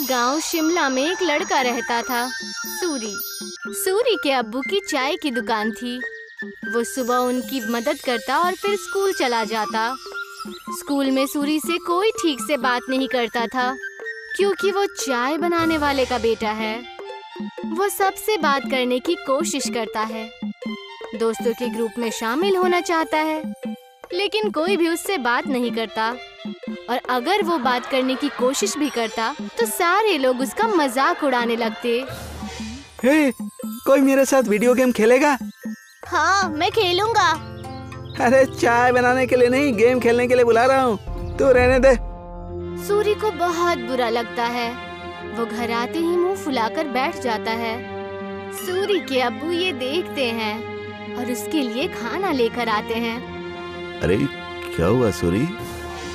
गांव शिमला में एक लड़का रहता था, सूरी। सूरी के अब्बू की चाय की दुकान थी। वो सुबह उनकी मदद करता और फिर स्कूल चला जाता। स्कूल में सूरी से कोई ठीक से बात नहीं करता था, क्योंकि वो चाय बनाने वाले का बेटा है। वो सबसे बात करने की कोशिश करता है, दोस्तों के ग्रुप में शामिल होना चाहता है, लेकिन कोई भी उससे बात नहीं करता। और अगर वो बात करने की कोशिश भी करता तो सारे लोग उसका मजाक उड़ाने लगते। हे, कोई मेरे साथ वीडियो गेम खेलेगा? हाँ, मैं खेलूंगा। अरे चाय बनाने के लिए नहीं, गेम खेलने के लिए बुला रहा हूँ, तू रहने दे। सूरी को बहुत बुरा लगता है। वो घर आते ही मुंह फुलाकर बैठ जाता है। सूरी के अब्बू ये देखते हैं और उसके लिए खाना लेकर आते हैं। अरे क्या हुआ सूरी,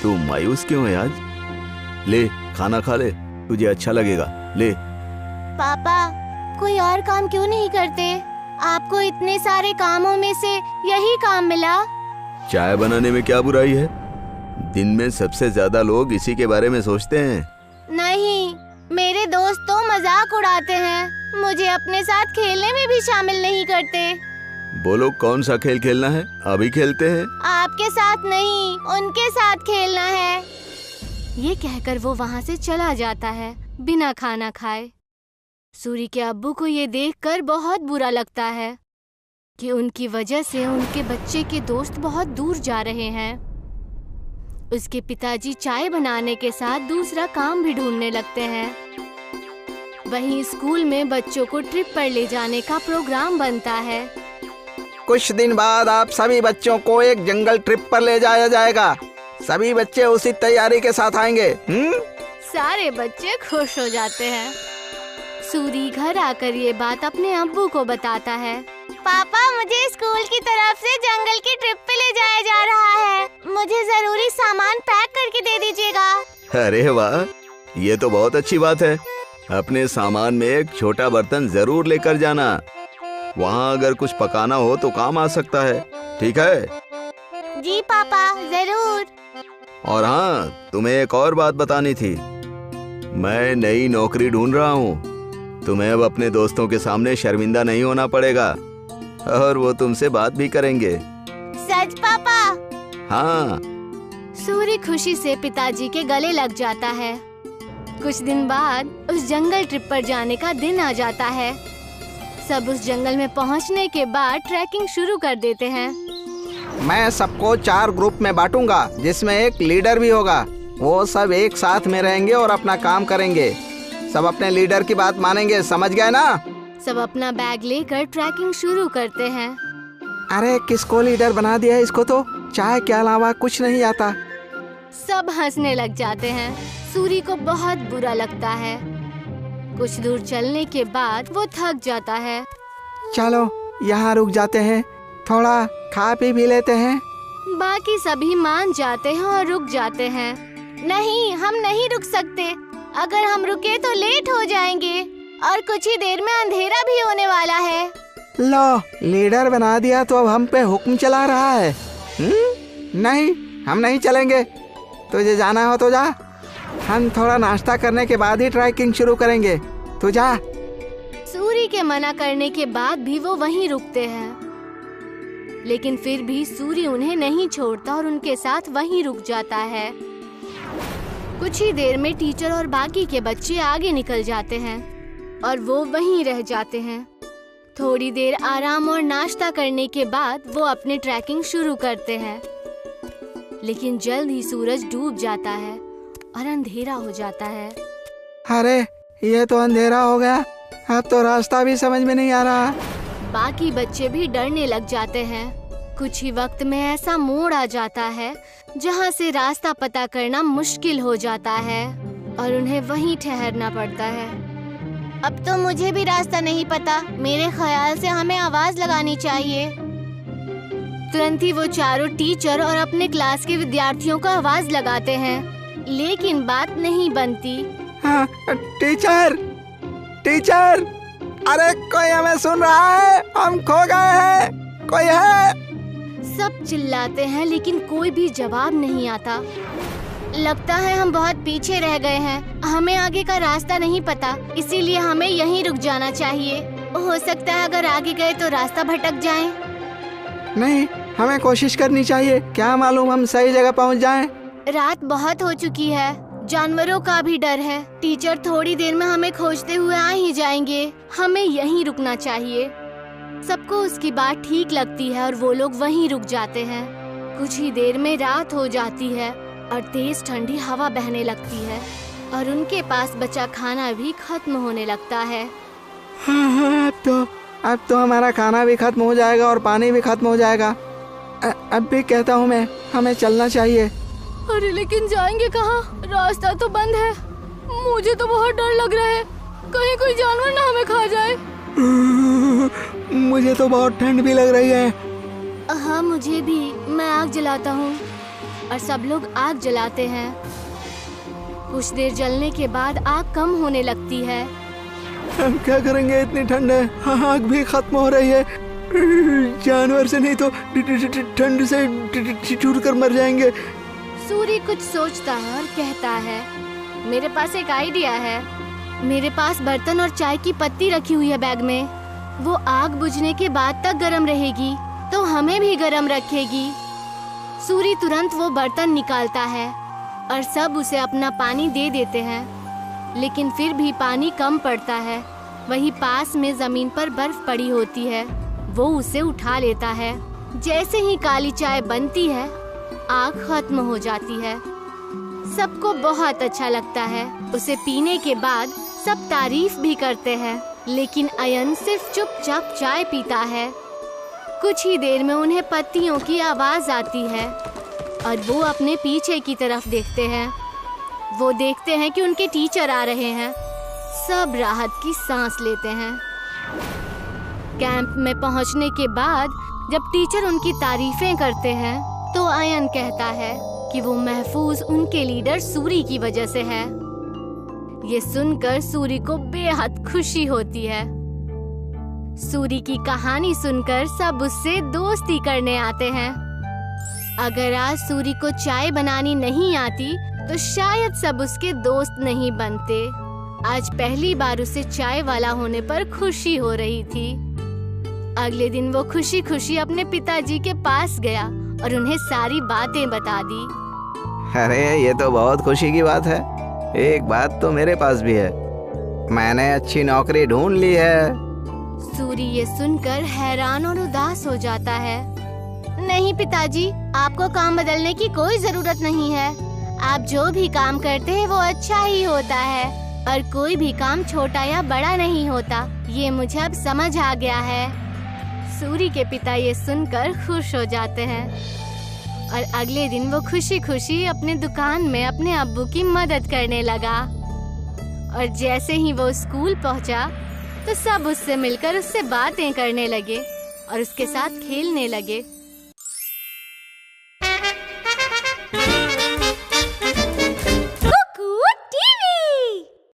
तू मायूस क्यों है आज? ले खाना खा ले, तुझे अच्छा लगेगा। ले। पापा, कोई और काम क्यों नहीं करते? आपको इतने सारे कामों में से यही काम मिला। चाय बनाने में क्या बुराई है? दिन में सबसे ज्यादा लोग इसी के बारे में सोचते हैं। नहीं, मेरे दोस्त तो मजाक उड़ाते हैं, मुझे अपने साथ खेलने में भी शामिल नहीं करते। बोलो कौन सा खेल खेलना है, अभी खेलते हैं। आपके साथ नहीं, उनके साथ खेलना है। ये कहकर वो वहाँ से चला जाता है बिना खाना खाए। सूरी के अब्बू को ये देखकर बहुत बुरा लगता है कि उनकी वजह से उनके बच्चे के दोस्त बहुत दूर जा रहे हैं। उसके पिताजी चाय बनाने के साथ दूसरा काम भी ढूंढने लगते हैं। वहीं स्कूल में बच्चों को ट्रिप पर ले जाने का प्रोग्राम बनता है। कुछ दिन बाद आप सभी बच्चों को एक जंगल ट्रिप पर ले जाया जाएगा। सभी बच्चे उसी तैयारी के साथ आएंगे। सारे बच्चे खुश हो जाते हैं। सूरी घर आकर ये बात अपने अब्बू को बताता है। पापा, मुझे स्कूल की तरफ से जंगल की ट्रिप पे ले जाया जा रहा है। मुझे जरूरी सामान पैक करके दे दीजिएगा। अरे वाह, ये तो बहुत अच्छी बात है। अपने सामान में एक छोटा बर्तन जरूर लेकर जाना। वहाँ अगर कुछ पकाना हो तो काम आ सकता है। ठीक है? जी पापा, जरूर। और हाँ, तुम्हें एक और बात बतानी थी। मैं नई नौकरी ढूंढ रहा हूँ। तुम्हें अब अपने दोस्तों के सामने शर्मिंदा नहीं होना पड़ेगा और वो तुमसे बात भी करेंगे। सच पापा? हाँ। सूरी खुशी से पिताजी के गले लग जाता है। कुछ दिन बाद उस जंगल ट्रिप पर जाने का दिन आ जाता है। सब उस जंगल में पहुंचने के बाद ट्रैकिंग शुरू कर देते हैं। मैं सबको 4 ग्रुप में बांटूंगा, जिसमें एक लीडर भी होगा। वो सब एक साथ में रहेंगे और अपना काम करेंगे। सब अपने लीडर की बात मानेंगे, समझ गए ना? सब अपना बैग लेकर ट्रैकिंग शुरू करते हैं। अरे किसको लीडर बना दिया है? इसको तो चाय के अलावा कुछ नहीं आता। सब हंसने लग जाते हैं। सूरी को बहुत बुरा लगता है। कुछ दूर चलने के बाद वो थक जाता है। चलो यहाँ रुक जाते हैं, थोड़ा खा पी भी लेते हैं। बाकी सभी मान जाते हैं और रुक जाते हैं। नहीं, हम नहीं रुक सकते। अगर हम रुके तो लेट हो जाएंगे और कुछ ही देर में अंधेरा भी होने वाला है। लो, लीडर बना दिया तो अब हम पे हुक्म चला रहा है। नहीं, हम नहीं चलेंगे। तुझे जाना हो तो जा। हम थोड़ा नाश्ता करने के बाद ही ट्रैकिंग शुरू करेंगे। तू जा। सूरी के मना करने के बाद भी वो वहीं रुकते हैं, लेकिन फिर भी सूरी उन्हें नहीं छोड़ता और उनके साथ वहीं रुक जाता है। कुछ ही देर में टीचर और बाकी के बच्चे आगे निकल जाते हैं और वो वहीं रह जाते हैं। थोड़ी देर आराम और नाश्ता करने के बाद वो अपनी ट्रैकिंग शुरू करते हैं, लेकिन जल्द ही सूरज डूब जाता है और अंधेरा हो जाता है। अरे ये तो अंधेरा हो गया, अब तो रास्ता भी समझ में नहीं आ रहा। बाकी बच्चे भी डरने लग जाते हैं। कुछ ही वक्त में ऐसा मोड़ आ जाता है जहाँ से रास्ता पता करना मुश्किल हो जाता है और उन्हें वहीं ठहरना पड़ता है। अब तो मुझे भी रास्ता नहीं पता। मेरे ख्याल से हमें आवाज लगानी चाहिए। तुरंत ही वो चारों टीचर और अपने क्लास के विद्यार्थियों को आवाज लगाते हैं, लेकिन बात नहीं बनती। हाँ, टीचर, टीचर, अरे कोई हमें सुन रहा है? हम खो गए हैं, कोई है? सब चिल्लाते हैं लेकिन कोई भी जवाब नहीं आता। लगता है हम बहुत पीछे रह गए हैं। हमें आगे का रास्ता नहीं पता, इसीलिए हमें यहीं रुक जाना चाहिए। हो सकता है अगर आगे गए तो रास्ता भटक जाए। नहीं, हमें कोशिश करनी चाहिए, क्या मालूम हम सही जगह पहुंच जाएं। रात बहुत हो चुकी है, जानवरों का भी डर है। टीचर थोड़ी देर में हमें खोजते हुए आ ही जाएंगे। हमें यहीं रुकना चाहिए। सबको उसकी बात ठीक लगती है और वो लोग वहीं रुक जाते हैं। कुछ ही देर में रात हो जाती है और तेज ठंडी हवा बहने लगती है और उनके पास बचा खाना भी खत्म होने लगता है। हाँ, अब तो हमारा खाना भी खत्म हो जाएगा और पानी भी खत्म हो जाएगा। अब भी कहता हूँ मैं, हमें चलना चाहिए। अरे लेकिन जाएंगे कहाँ? रास्ता तो बंद है। मुझे तो बहुत डर लग रहा है, कहीं कोई जानवर ना हमें खा जाए। मुझे तो बहुत ठंड भी लग रही है। हाँ मुझे भी। मैं आग जलाता हूँ और सब लोग आग जलाते हैं। कुछ देर जलने के बाद आग कम होने लगती है। हम क्या करेंगे, इतनी ठंड है, आग भी खत्म हो रही है। जानवर से नहीं तो ठंड से छूट कर मर जाएंगे। सूरी कुछ सोचता है और कहता है, मेरे पास एक आइडिया है। मेरे पास बर्तन और चाय की पत्ती रखी हुई है बैग में। वो आग बुझने के बाद तक गर्म रहेगी तो हमें भी गर्म रखेगी। सूरी तुरंत वो बर्तन निकालता है और सब उसे अपना पानी दे देते हैं, लेकिन फिर भी पानी कम पड़ता है। वहीं पास में जमीन पर बर्फ पड़ी होती है। वो उसे उठा लेता है। जैसे ही काली चाय बनती है, आग खत्म हो जाती है। सबको बहुत अच्छा लगता है। उसे पीने के बाद सब तारीफ भी करते हैं, लेकिन अयन सिर्फ चुपचाप चाय पीता है। कुछ ही देर में उन्हें पत्तियों की आवाज आती है और वो अपने पीछे की तरफ देखते हैं। वो देखते हैं कि उनके टीचर आ रहे हैं। सब राहत की सांस लेते हैं। कैंप में पहुंचने के बाद जब टीचर उनकी तारीफें करते हैं तो अयन कहता है कि वो महफूज उनके लीडर सूरी की वजह से है। ये सुनकर सूरी को बेहद खुशी होती है। सूरी की कहानी सुनकर सब उससे दोस्ती करने आते हैं। अगर आज सूरी को चाय बनानी नहीं आती तो शायद सब उसके दोस्त नहीं बनते। आज पहली बार उसे चाय वाला होने पर खुशी हो रही थी। अगले दिन वो खुशी खुशी अपने पिताजी के पास गया और उन्हें सारी बातें बता दी। अरे ये तो बहुत खुशी की बात है। एक बात तो मेरे पास भी है, मैंने अच्छी नौकरी ढूंढ ली है। सूरी ये सुनकर हैरान और उदास हो जाता है। नहीं पिताजी, आपको काम बदलने की कोई जरूरत नहीं है। आप जो भी काम करते हैं वो अच्छा ही होता है और कोई भी काम छोटा या बड़ा नहीं होता। ये मुझे अब समझ आ गया है। सूरी के पिता ये सुनकर खुश हो जाते हैं और अगले दिन वो खुशी खुशी अपने दुकान में अपने अब्बू की मदद करने लगा। और जैसे ही वो स्कूल पहुंचा तो सब उससे मिलकर उससे बातें करने लगे और उसके साथ खेलने लगे।